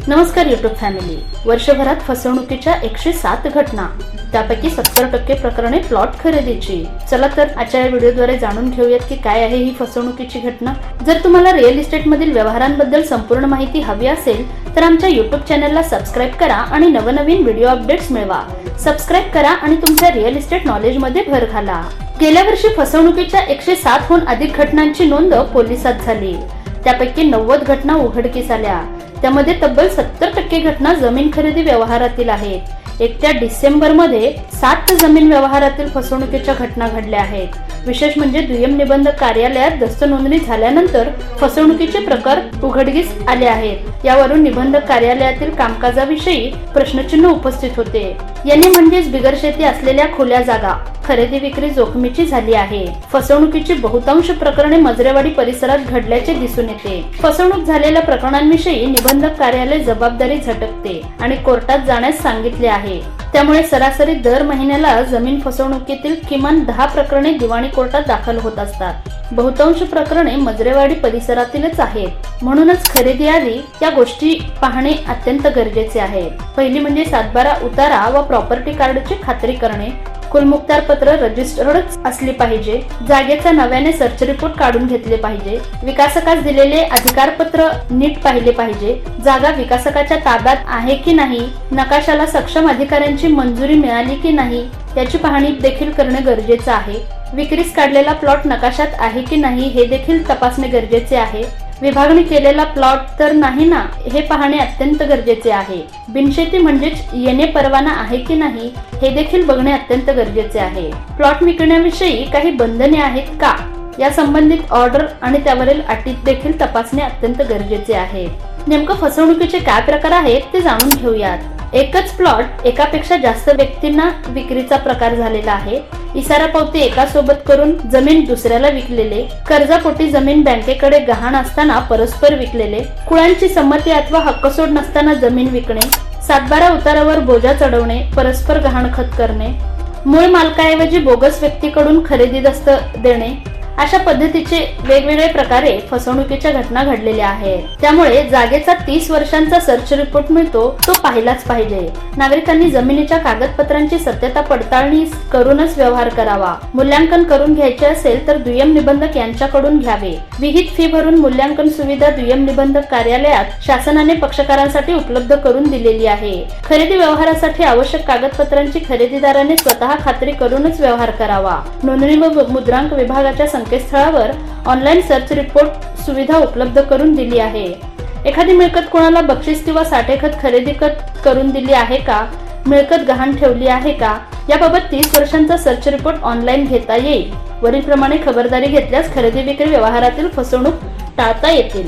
नमस्कार YouTube family. वर्षभरात फसवणुकीच्या 107 घटना, त्यापैकी 70% प्रकरणे प्लॉट खरेदीची. चला तर आजच्या या व्हिडिओद्वारे जाणून घेऊयात की काय आहे ही फसवणुकीची घटना. जर तुम्हाला रिअल इस्टेट मधील व्यवहारांबद्दल संपूर्ण माहिती हवी असेल तर आमच्या यूट्यूब चॅनलला सबस्क्राईब करा आणि नवनवीन व्हिडिओ अपडेट्स मिळवा. सबस्क्राईब करा आणि तुमच्या रिअल इस्टेट नॉलेज मध्ये भर घाला. गेल्या वर्षी फसवणुकीच्या 107 हून अधिक घटनांची नोंद पोलिसात झाली. त्यापैकी 90 घटना उघडकीस आल्या. त्यामध्ये तब्बल 70% घटना जमीन खरेदी व्यवहारातील आहेत. 1 डिसेंबर मध्ये 7 जमीन व्यवहारातील फसवणुकीच्या घटना घडल्या आहेत. विशेष म्हणजे दुय्यम निबंधक कार्यालयात दस्त नोंदणी झाल्यानंतर फसवणुकीचे प्रकार उघडकीस आले आहेत. यावरून निबंधक कार्यालयातील कामकाजाविषयी प्रश्नचिन्ह उपस्थित होते. यांनी म्हणजेच बिगर शेती असलेल्या खुल्या जागा खरेदी विक्री जोखमीची झाली आहे. फसवणुकीची बहुतांश प्रकरणे मजरेवाडी परिसरात घडल्याचे दिसून येते. फसवणूक झालेल्या प्रकरणांविषयी निबंधक कार्यालय जबाबदारी झटकते आणि कोर्टात जाण्यास सांगितले आहे. त्यामुळे सरासरी दर महिन्याला जमीन फसवणुकीतील किमान 10 प्रकरणे दिवाणी कोर्टात दाखल होत असतात. बहुतांश प्रकरणे मजरेवाडी परिसरातीलच आहेत. म्हणूनच खरेदीआधी या गोष्टी पाहणे अत्यंत गरजेचे आहे. पहिली म्हणजे 7/12 उतारा व प्रॉपर्टी कार्डची खात्री करणे. कुलमुक्तार पत्र रजिस्टर्ड असली पाहिजे. जागेचा नव्याने सर्च रिपोर्ट काढून घेतले पाहिजे. विकासकास दिलेले अधिकारपत्र नीट पाहिले पाहिजे. जागा विकासकाच्या ताब्यात आहे की नाही, नकाशाला सक्षम अधिकाऱ्यांची मंजुरी मिळाली की नाही याची पाहणी देखील करणे गरजेचे आहे. विक्रीस काढलेला प्लॉट नकाशात आहे की नाही हे देखील तपासणे गरजेचे आहे. विभागणी केलेला प्लॉट तर नाही ना हे पाहणे अत्यंत गरजेचे आहे. बिनशेती म्हणजेच येणे परवाना आहे की नाही हे देखील बघणे अत्यंत गरजेचे आहे. प्लॉट विकण्याविषयी काही बंधने आहेत का या संबंधित ऑर्डर आणि त्यावरील अटी देखील तपासणे अत्यंत गरजेचे आहे. नेमकं फसवणुकीचे काय प्रकार आहेत ते जाणून घेऊयात. एकच प्लॉट एकापेक्षा जास्त व्यक्तींना विक्रीचा प्रकार झालेला आहे. इसारा पावती एकासोबत करून जमीन दुसऱ्याला विकलेले, कर्जापोटी जमीन बँकेकडे गहाण असताना परस्पर विकलेले, कुळांची संमती अथवा हक्कसोड नसताना जमीन विकणे, 7/12 उतारावर बोजा चढवणे, परस्पर गहाणखत करणे, मूळ मालकाऐवजी बोगस व्यक्तीकडून खरेदी दस्त देणे, अशा पद्धतीचे वेगवेगळे प्रकारे फसवणुकीच्या घटना घडलेल्या आहेत. त्यामुळे जागेचा 30 वर्षांचा सर्च रिपोर्ट मिळतो तो पाहिलाच पाहिजे. नागरिकांनी जमिनीच्या कागदपत्रांची सत्यता पडताळणी करूनच व्यवहार करावा. मूल्यांकन करून घ्यायचे असेल तर दुय्यम निबंधक यांच्याकडून घ्यावे. विहित फी भरून मूल्यांकन सुविधा दुय्यम निबंधक कार्यालयात शासनाने पक्षकारांसाठी उपलब्ध करून दिलेली आहे. खरेदी व्यवहारासाठी आवश्यक कागदपत्रांची खरेदीदाराने स्वतः खात्री करूनच व्यवहार करावा. नोंदणी व मुद्रांक विभागाच्या संकेतस्थळावर ऑनलाईन सर्च रिपोर्ट सुविधा उपलब्ध करून दिली आहे. एखादी मिळकत कोणाला बक्षीस किंवा साठेखत खरेदी करून दिली आहे का, मिळकत गहाण ठेवली आहे का याबाबत 30 वर्षांचा सर्च रिपोर्ट ऑनलाईन घेता येईल. वरील प्रमाणे खबरदारी घेतल्यास खरेदी विक्री व्यवहारातील फसवणूक टाळता येतील.